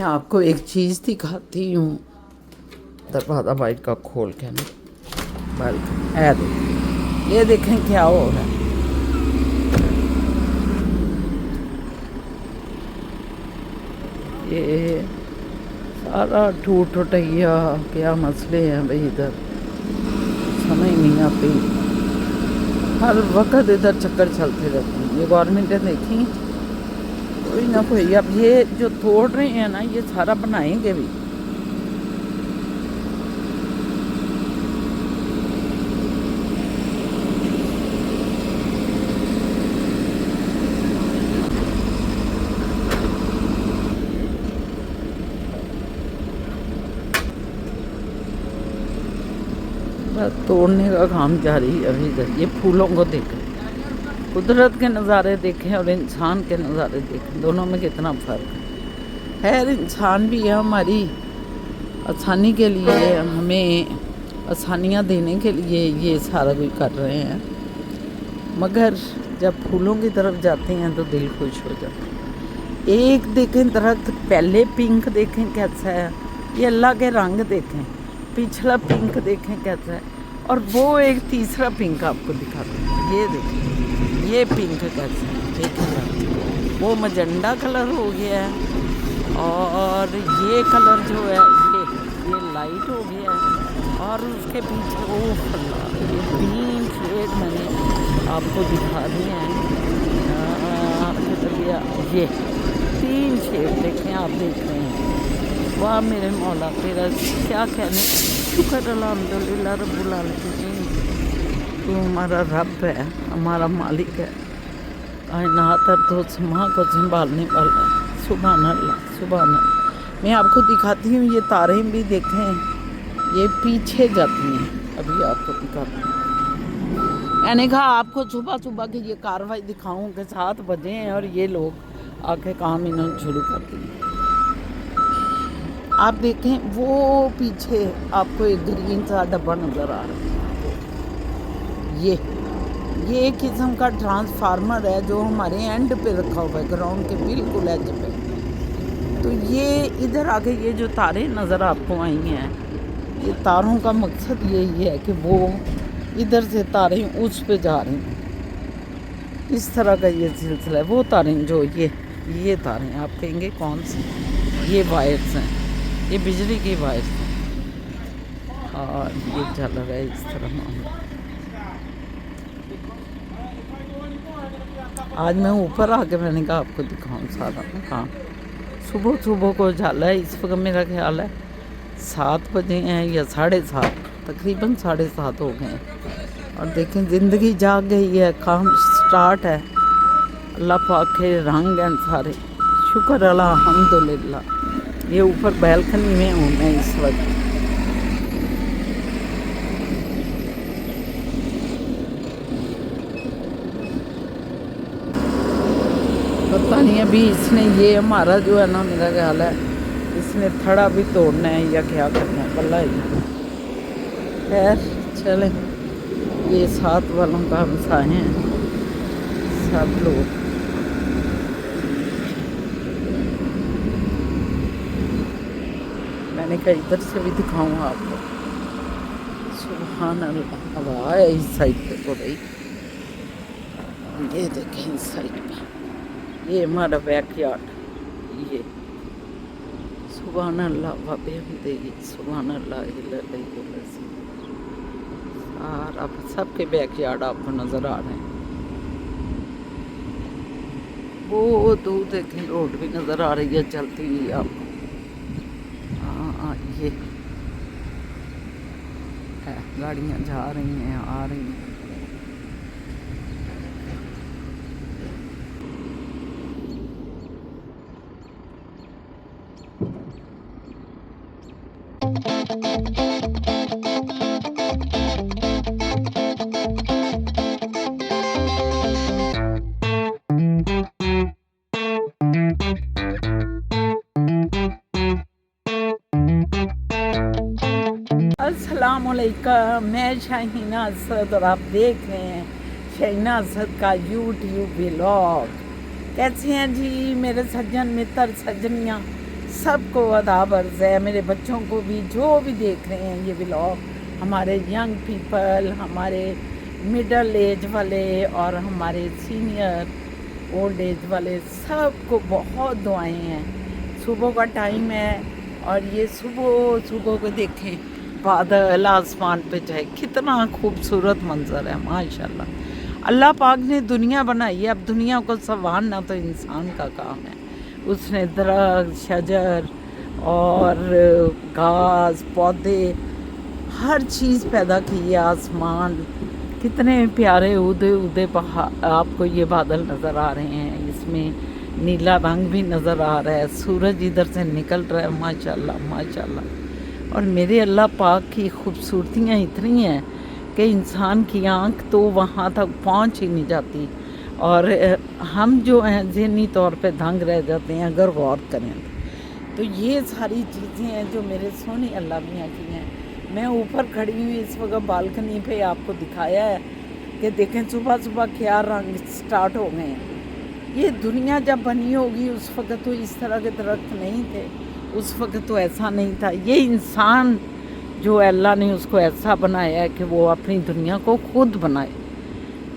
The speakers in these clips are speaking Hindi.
आपको एक चीज़ दिखाती हूँ, दरवाज़ा वाइट का खोल के ना बल्कि ये देखें क्या हो रहा है। ये सारा टूट टैया क्या मसले हैं भाई, इधर समझ नहीं आती। हर वक्त इधर चक्कर चलते रहते हैं। ये गवर्नमेंट ने देखी कोई ना कोई, अब ये जो तोड़ रहे हैं ना ये सारा बनाएंगे भी। बस तोड़ने का काम जारी है अभी इधर। ये फूलों को देखें, कुदरत के नज़ारे देखें और इंसान के नज़ारे देखें, दोनों में कितना फ़र्क है। खैर इंसान भी है हमारी आसानी के लिए, हमें आसानियाँ देने के लिए ये सारा कुछ कर रहे हैं, मगर जब फूलों की तरफ जाते हैं तो दिल खुश हो जाता है। एक देखें दरख्त, पहले पिंक देखें कैसा है, ये अल्लाह के रंग देखें, पिछला पिंक देखें कैसा है, और वो एक तीसरा पिंक आपको दिखाते हैं। ये देखें ये पिंक कैसा है, देखें वो मजेंडा कलर हो गया है, और ये कलर जो है ये लाइट हो गया है, और उसके पीछे वो ये 3 शेड मैंने आपको दिखा दिए हैं। ये 3 शेड देखें, आप देख रहे हैं। वाह मेरे मौला, तेरा क्या कहने, शुक्र अल्हम्दुलिल्लाह रब्बुल आलमीन, तू हमारा रब है, हमारा मालिक है, कायनात और तो समा को संभालने वाला है। सुभान अल्लाह सुभान अल्लाह। मैं आपको दिखाती हूँ, ये तारें भी देखें, ये पीछे जाती हैं। अभी आपको दिखाती हूँ। मैंने कहा आपको सुबह सुबह की ये कार्रवाई दिखाऊँ कि 7 बजे हैं और ये लोग आके काम इन्होंने शुरू कर दिए। आप देखें वो पीछे आपको एक ग्रीन सा डब्बा नज़र आ रहा है। ये एक किस्म का ट्रांसफार्मर है जो हमारे एंड पे रखा हुआ है, ग्राउंड के बिल्कुल एज पे। तो ये इधर आके ये जो तारें नज़र आपको आई हैं, ये तारों का मकसद यही है कि वो इधर से तारें उस पे जा रही हैं, इस तरह का ये सिलसिला है। वो तारें जो ये तारें आप कहेंगे कौन सी, ये वायर्स हैं, ये बिजली की वायर्स हैं, और ये चल रहा है इस तरह मामला। आज मैं ऊपर आके मैंने कहा आपको दिखाऊं सारा काम। सुबह सुबह को जाला है, इस वक्त मेरा ख्याल है 7 बजे हैं या 7:30, तकरीबन 7:30 हो गए हैं। और देखें ज़िंदगी जाग गई है, काम स्टार्ट है। अल्लाह पाक के रंग हैं सारे, शुक्र अल्हम्दुलिल्लाह। ये ऊपर बैल्कनी में हूँ मैं इस वक्त। पता नहीं अभी इसने ये हमारा जो है ना, मेरा ख्याल है इसने थड़ा भी तोड़ना है या क्या करना है, कल्ला ही। खैर चलें, ये 7 वालों का हमसाए हैं सब लोग। मैंने कहा इधर से भी दिखाऊंगा आपको। सुभान अल्लाह, हवा है इस साइड पे तो भाई। ये देखें इस साइड पे, ये हमारा बैकयार्ड। ये सुभान अल्लाह वाबे हम देगी, सुभान अल्लाह सारा सबके बैकयार्ड आपको नज़र आ रहे हैं। वो दूर देखें रोड भी नज़र आ रही है चलती हुई आपको। ये है, गाड़ियाँ जा रही हैं आ रही हैं। अस्सलामुअलैकुम, मैं शाहीना असद और आप देख रहे हैं शाहीना असद का यूट्यूब व्लॉग। कैसे हैं जी मेरे सज्जन मित्र सज्जनियाँ, सबको आदाब अर्ज़ है, मेरे बच्चों को भी, जो भी देख रहे हैं ये व्लॉग, हमारे यंग पीपल, हमारे मिडल एज वाले और हमारे सीनियर ओल्ड एज वाले, सबको बहुत दुआएं हैं। सुबह का टाइम है और ये सुबह सुबह को देखें, बादल आसमान पे जाए, कितना खूबसूरत मंजर है माशाल्लाह। अल्लाह पाक ने दुनिया बनाई है, अब दुनिया को संवारना तो इंसान का काम है। उसने दरख्त, शजर और घास, पौधे, हर चीज़ पैदा की है। आसमान, कितने प्यारे उदय उदय आपको ये बादल नज़र आ रहे हैं, इसमें नीला रंग भी नज़र आ रहा है, सूरज इधर से निकल रहा है माशाल्लाह माशाल्लाह। और मेरे अल्लाह पाक की खूबसूरतियाँ इतनी हैं कि इंसान की आँख तो वहाँ तक पहुँच ही नहीं जाती, और हम जो हैं ज़हनी तौर पे दंग रह जाते हैं अगर गौर करें तो। ये सारी चीज़ें हैं जो मेरे सोने अल्लाह मियाँ की हैं। मैं ऊपर खड़ी हुई इस वक्त बालकनी पे, आपको दिखाया है कि देखें सुबह सुबह क्या रंग स्टार्ट हो गए हैं। ये दुनिया जब बनी होगी उस वक्त तो इस तरह के दरख्त नहीं थे, उस वक्त तो ऐसा नहीं था। ये इंसान जो अल्लाह ने उसको ऐसा बनाया है कि वो अपनी दुनिया को खुद बनाए।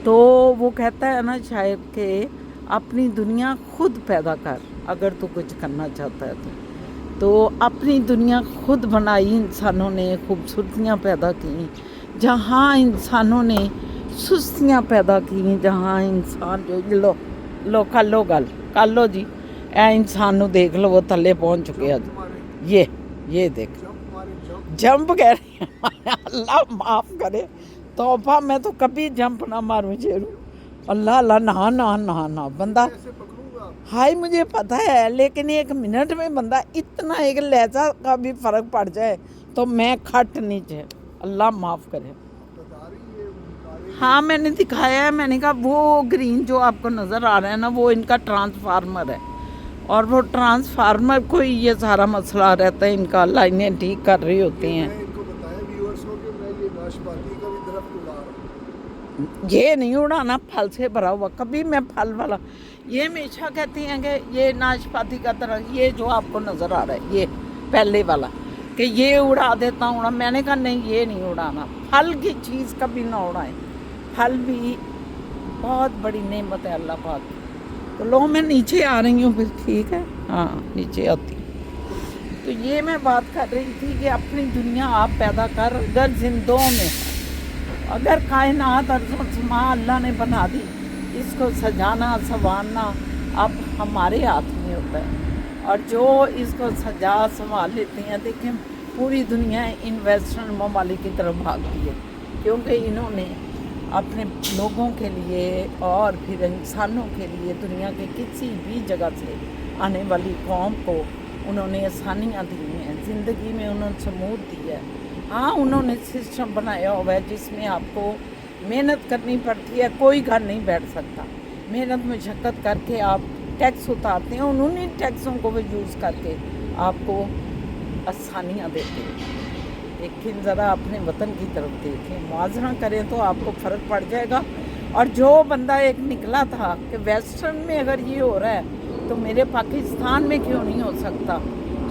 तो वो कहता है ना शायद कि अपनी दुनिया खुद पैदा कर अगर तू कुछ करना चाहता है तो अपनी दुनिया खुद बनाई इंसानों ने, खूबसूरतियाँ पैदा की। जहाँ इंसानों ने सुस्तियाँ पैदा की, जहाँ इंसान जो लो कर लो जी, ए इंसान नू देख लो, वो थले पहुँच चुके आज। ये देख जंप कह रही है अल्लाह माफ़ करे, तौबा, मैं तो कभी जंप ना मारूं शेरू। अल्लाह अल्लाह, ना ना ना ना बंदा, हाय मुझे पता है, लेकिन एक मिनट में बंदा इतना, एक लहजा का भी फ़र्क पड़ जाए तो मैं खट नीचे, अल्लाह माफ़ करे। हाँ मैंने दिखाया है, मैंने कहा वो ग्रीन जो आपको नज़र आ रहा है ना, वो इनका ट्रांसफार्मर है, और वो ट्रांसफार्मर को ही ये सारा मसला रहता है, इनका लाइनें ठीक कर रही होती हैं। ये नहीं उड़ाना, फल से भरा हुआ, कभी मैं फल वाला, ये हमेशा कहती हैं कि ये नाशपाती का तरह, ये जो आपको नज़र आ रहा है ये पहले वाला, कि ये उड़ा देता हूँ। मैंने कहा नहीं, ये नहीं उड़ाना, फल की चीज़ कभी ना उड़ाएं। फल भी बहुत बड़ी नेमत है अल्लाह पाक। तो लो मैं नीचे आ रही हूँ फिर, ठीक है, हाँ नीचे आती हूँ। तो ये मैं बात कर रही थी कि अपनी दुनिया आप पैदा कर, अगर जिंदों में, अगर कायनात अर्ज़-ओ-समा अल्लाह ने बना दी, इसको सजाना संवारना अब हमारे हाथ में होता है। और जो इसको सजा संभाल लेते हैं, देखें पूरी दुनिया इन वेस्टर्न ममालिक की तरफ भागती है, क्योंकि इन्होंने अपने लोगों के लिए और फिर इंसानों के लिए दुनिया के किसी भी जगह से आने वाली कौम को उन्होंने आसानियाँ दी हैं, ज़िंदगी में उन्होंने समूद दी है। हाँ उन्होंने सिस्टम बनाया हुआ है जिसमें आपको मेहनत करनी पड़ती है, कोई घर नहीं बैठ सकता, मेहनत मशक्क़त करके आप टैक्स उतारते हैं, उन्होंने टैक्सों को भी यूज़ करके आपको आसानियाँ देते हैं। लेकिन ज़रा अपने वतन की तरफ देखें, मुआवजा करें तो आपको फ़र्क पड़ जाएगा। और जो बंदा एक निकला था कि वेस्टर्न में अगर ये हो रहा है तो मेरे पाकिस्तान में क्यों नहीं हो सकता,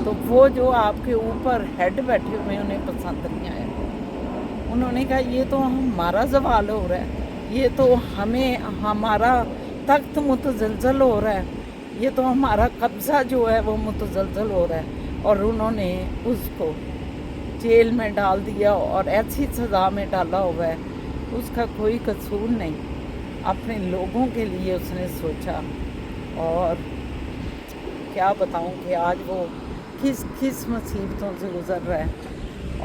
तो वो जो आपके ऊपर हेड बैठे हुए उन्हें पसंद नहीं आया। उन्होंने कहा ये तो हमारा ज़वाल हो रहा है, ये तो हमें, हमारा तख्त मुतज़लज़ल हो रहा है, ये तो हमारा कब्ज़ा जो है वो मुतज़लज़ल हो रहा है। और उन्होंने उसको जेल में डाल दिया और ऐसी सज़ा में डाला हुआ है, उसका कोई कसूर नहीं, अपने लोगों के लिए उसने सोचा। और क्या बताऊं कि आज वो किस किस मुसीबतों से गुज़र रहा है,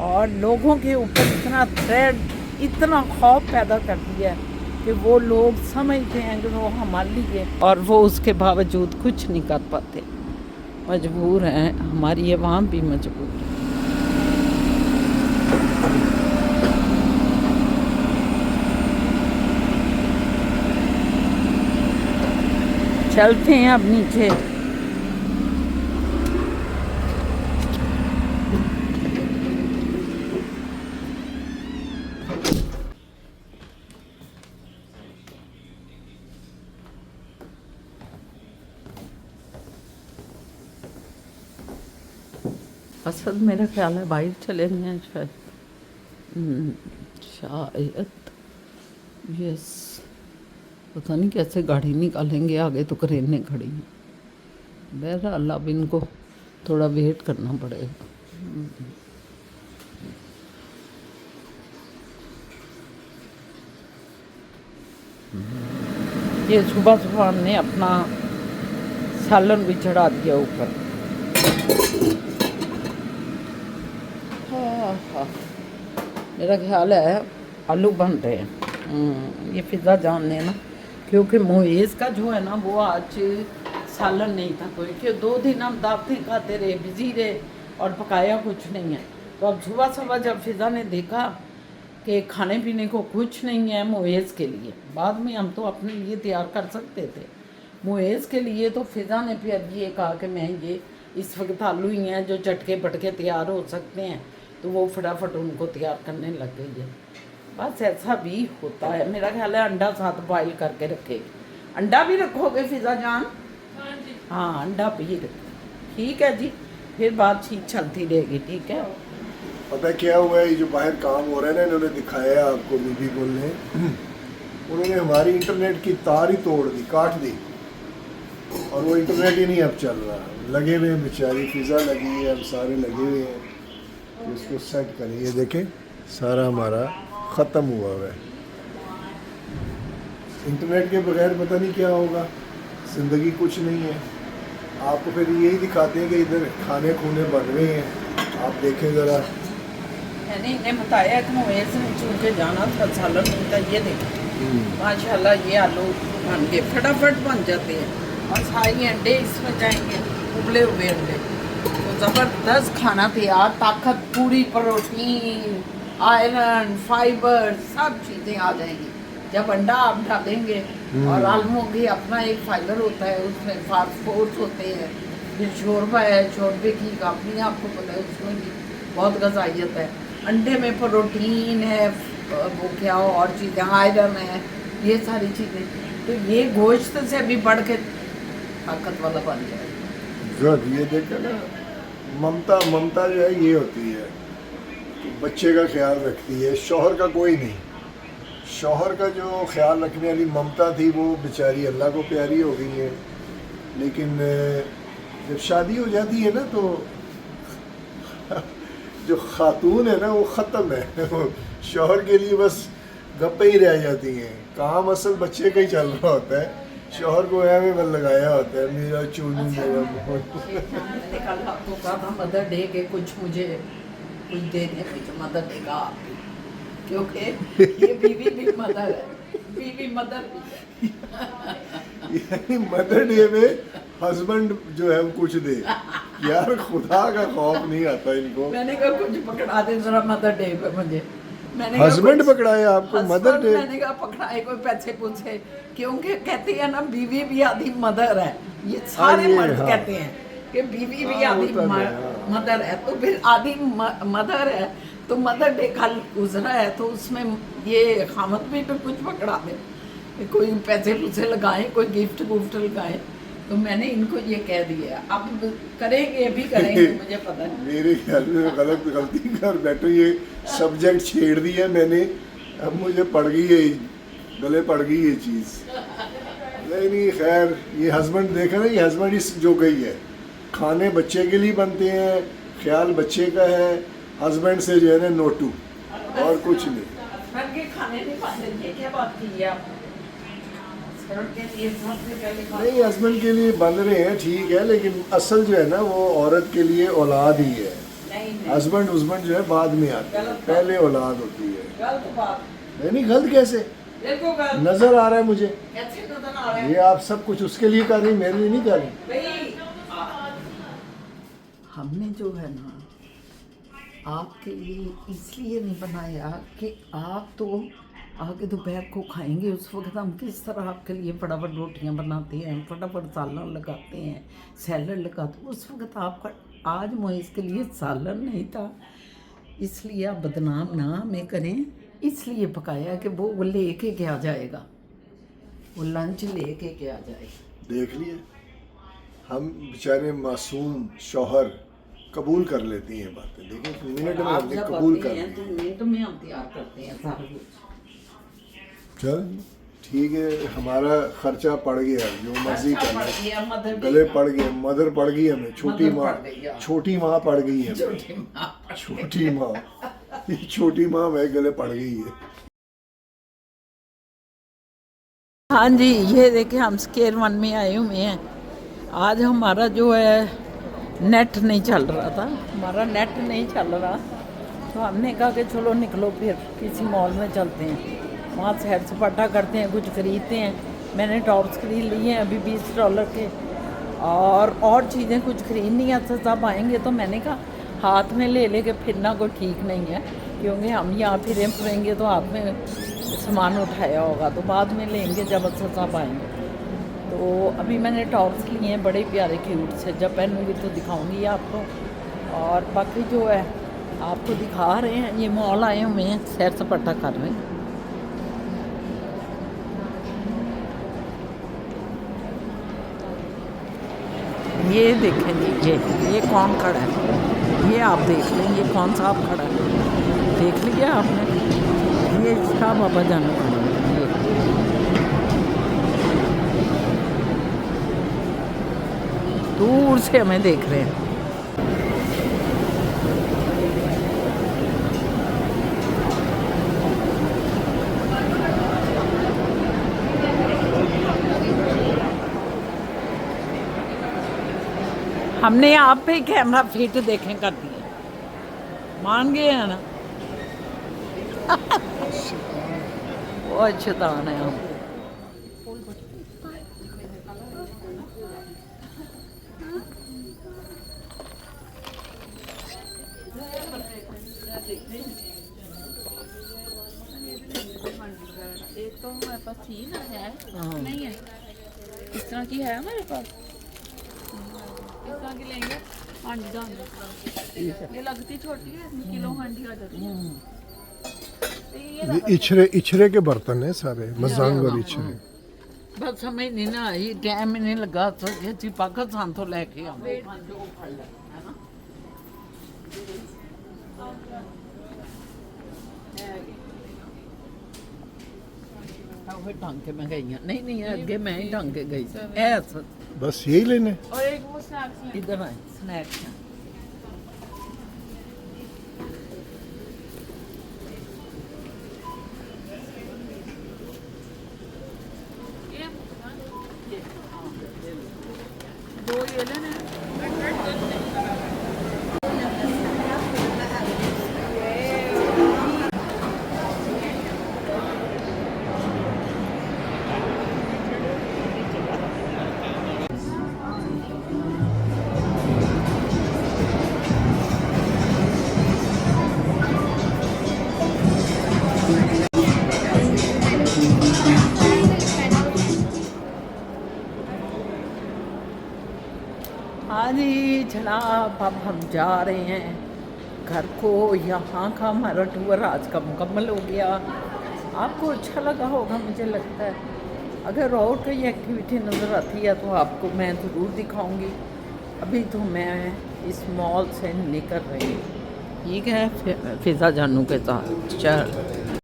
और लोगों के ऊपर इतना थ्रेड, इतना खौफ पैदा कर दिया है कि वो लोग समझते हैं कि वो हमारे लिए, और वो उसके बावजूद कुछ नहीं कर पाते, मजबूर हैं, हमारी अवाम भी मजबूर है। चलते हैं अब नीचे। असद मेरा ख्याल है बाहर चले गए हैं शायद। शायद यस, पता नहीं कैसे गाड़ी निकालेंगे, आगे तो करेने खड़ी हैं। बहरहाल अब इनको थोड़ा वेट करना पड़ेगा। ये सुबह सुबह हमने अपना सालन भी चढ़ा दिया ऊपर। हाँ, मेरा ख्याल है आलू बन रहे हैं। ये फिज़ा जान ने ना, क्योंकि मोइज़ का जो है ना वो आज सालन नहीं था कोई, क्यों 2 दिन हम दावतें खाते रहे, बिजी रहे और पकाया कुछ नहीं है। तो अब सुबह सुबह जब फिज़ा ने देखा कि खाने पीने को कुछ नहीं है मोइज़ के लिए, बाद में हम तो अपने लिए तैयार कर सकते थे, मोइज़ के लिए तो फिज़ा ने फिर ये कहा कि मैं ये इस वक्त आलू ही हैं जो चटके पटके तैयार हो सकते हैं, तो वो फटाफट उनको तैयार करने लग गई है। बस ऐसा भी होता है। मेरा ख्याल है अंडा साथ बॉइल करके रखेगी। अंडा भी रखोगे फिज़ा जान? हाँ, अंडा भी रखो। ठीक है जी, फिर बातचीत चलती रहेगी। ठीक है। पता क्या हुआ है, ये जो बाहर काम हो रहा है ना, इन्होंने दिखाया आपको, बीबी गुल ने उन्होंने हमारी इंटरनेट की तार ही तोड़ दी, काट दी, और वो इंटरनेट ही नहीं अब चल रहा। लगे हुए हैं बेचारी, फिज़ा लगी है, हम सारे लगे हुए हैं कि इसको सेट करें। ये देखें सारा हमारा ख़त्म हुआ है। इंटरनेट के बगैर पता नहीं क्या होगा, ज़िंदगी कुछ नहीं है। आपको फिर यही दिखाते हैं कि इधर खाने खूने बन रहे हैं, आप देखें ज़रा। मैंने इन्हें बताया कि मोइज़ ने चुन के जाना था, सालन नहीं था। ये देखो माशाल्लाह ये आलू बन के फटाफट बन जाते हैं, और सारे अंडे इसमें जाएंगे, उबले हुए अंडे। तो ज़बरदस्त खाना तैयार, ताकत पूरी, प्रोटीन, आयरन, फाइबर, सब चीज़ें आ जाएंगी जब अंडा आप डालेंगे। और आलू की अपना एक फाइबर होता है, उसमें फास्फोर्स होते हैं। फिर शोरबा है, शोरबे की अपनी आपको पता है उसमें भी बहुत ग़िज़ाइयत है। अंडे में प्रोटीन है, वो क्या और चीज़ें, आयरन है, ये सारी चीज़ें। तो ये गोश्त से भी बढ़ के ताकत वाला बन जाए। गुड। ये देखो ना, ममता जो है ये होती है, बच्चे का ख्याल रखती है। शौहर का कोई नहीं, शौहर का जो ख्याल रखने वाली ममता थी वो बेचारी अल्लाह को प्यारी हो गई है। लेकिन जब शादी हो जाती है ना तो जो खातून है ना वो ख़त्म है। शौहर के लिए बस गप्पे ही रह जाती हैं, काम असल बच्चे का ही चल रहा होता है। शौहर को है में लगाया होता है, मेरा चूनू मेरा। मैंने कल आपको कहा था मदर डे के कुछ मुझे कुछ देने, कुछ मदर डे का, क्योंकि ये बीवी भी मदर है, बीवी मदर भी यानी मदर डे में हस्बैंड जो है वो कुछ दे। यार खुदा का खौफ नहीं आता इनको। मैंने कहा कुछ पकड़ा दे जरा मदर डे पे मुझे। मैंने हस्बैंड पकड़ाए आपको मदर डे? मैंने कहा पकड़ाए कोई पैसे पूछे, क्योंकि कहती है ना बीवी भी आधी मदर है। ये सारे मर्द कहते हैं कि बीवी भी आधी मदर है, तो फिर आधी मदर है। तो मदर डे कल गुजरा है, तो उसमें ये खामत भी तो कुछ पकड़ा दे, कोई पैसे पूछे लगाए, कोई गिफ्ट गुफ्ट लगाए। तो मैंने इनको ये कह दिया, अब करेंगे भी करेंगे मुझे पता नहीं। मेरे ख्याल में गलती कर बैठो, ये सब्जेक्ट छेड़ दिया मैंने, अब मुझे पड़ गई है, गले पड़ गई ये चीज़। नहीं खैर, ये हस्बैंड देखा ना, ये हस्बैंड इस जो गई है, खाने बच्चे के लिए बनते हैं, ख्याल बच्चे का है, हस्बैंड से जो है ना नोटू और कुछ नहीं। हस्बैंड के खाने नहीं पाते, क्या बात की है आप? नहीं, हस्बैंड के लिए बन रहे हैं ठीक है, लेकिन असल जो है ना वो औरत के लिए औलाद ही है। हस्बैंड जो है बाद में आते हैं, पहले औलाद होती है। गलत बात। नहीं गलत कैसे नजर आ रहा है मुझे? कैसे नजर आ रहा है? ये आप सब कुछ उसके लिए कर रही, मेरे लिए नहीं कर रही। हमने जो है ना आपके लिए इसलिए नहीं बनाया कि आप तो आगे दोपहर को खाएंगे, उस वक्त हम किस तरह आपके लिए फटाफट रोटियां बनाते हैं, फटाफट सालन लगाते हैं, सैलड लगाते हैं। उस वक्त आपका आज मोइज़ के लिए सालन नहीं था, इसलिए आप बदनाम ना हमें करें, इसलिए पकाया कि वो लेके क्या जाएगा, वो लंच लेके क्या जाएगा। देख लिए हम बेचारे मासूम शौहर कबूल कर लेती हैं बातें। देखिए मिनट में आप हमने जब कबूल आते कर हैं लिया। तो मिनट में हम तैयार करते हैं सारा कुछ। चल ठीक है, हमारा खर्चा पड़ गया, जो मर्जी अच्छा कर पड़ ले। गया, मदर गले पड़ गए, मदर पड़ गई हमें, छोटी मदर माँ, पड़ गई, हाँ। छोटी माँ पड़ गई है हमें। छोटी माँ पड़ छोटी माँ, ये छोटी माँ मेरे गले पड़ गई है। हाँ जी, ये देखिए हम स्केयर वन में आए हुए हैं। आज हमारा जो है नेट नहीं चल रहा था, हमारा नेट नहीं चल रहा, तो हमने कहा कि चलो निकलो फिर किसी मॉल में चलते हैं, वहाँ सैर सपाटा करते हैं, कुछ खरीदते हैं। मैंने टॉप्स खरीद लिए हैं अभी $20 के, और चीज़ें कुछ खरीदनी है। तो सब आएंगे तो मैंने कहा हाथ में ले लेके फिरना कोई ठीक नहीं है, क्योंकि हम यहाँ फिरें फुरेंगे तो हाथ में सामान उठाया होगा, तो बाद में लेंगे जब अच्छा सब आएंगे। तो अभी मैंने टॉप्स लिए हैं बड़े प्यारे क्यूट से, जब पहनूंगी तो दिखाऊंगी आपको। और बाकी जो है आपको दिखा रहे हैं, ये मॉल आए हुए हैं, सैर सपाटा कर रहे हैं। ये देखें जी, ये कौन खड़ा है, ये आप देख लें, ये कौन सा आप खड़ा है, देख लिया आपने, ये शाह बाबा जानू खड़ा है, ये दूर से हमें देख रहे हैं। हमने आप पे ही कैमरा फिट देखें कर दिए, मान गए हैं ना। वो शैतान है हम। एक तो हमारे पास थी ना, है हाँ। नहीं है, इस तरह की है हमारे पास, इस तरह की लेंगे। हांडी दानी ये लगती छोटी है, इसमें किलो हांडी आ जाती है। तो ये इचरे इचरे के बर्तन है सारे, मजांग और इचरे। बस समझ नहीं ना आई, टाइम ही नहीं लगा, तो ये जी पाकिस्तान तो लेके आए ढंग के मैं गई नहीं नहीं अगे मैं ही ढंग के गई ऐसा। बस यही लेने। और एक वो स्नैक्स में इधर आए स्नैक्स ये दो ये लेने हैं। हाँ जी जनाब, अब हम जा रहे हैं घर को। यहाँ का हमारा टूर आज का मुकम्मल हो गया। आपको अच्छा लगा होगा मुझे लगता है। अगर और कोई एक्टिविटी नज़र आती है तो आपको मैं ज़रूर दिखाऊंगी। अभी तो मैं इस मॉल से निकल रही हूँ, ठीक है, फिज़ा जानू के साथ चल।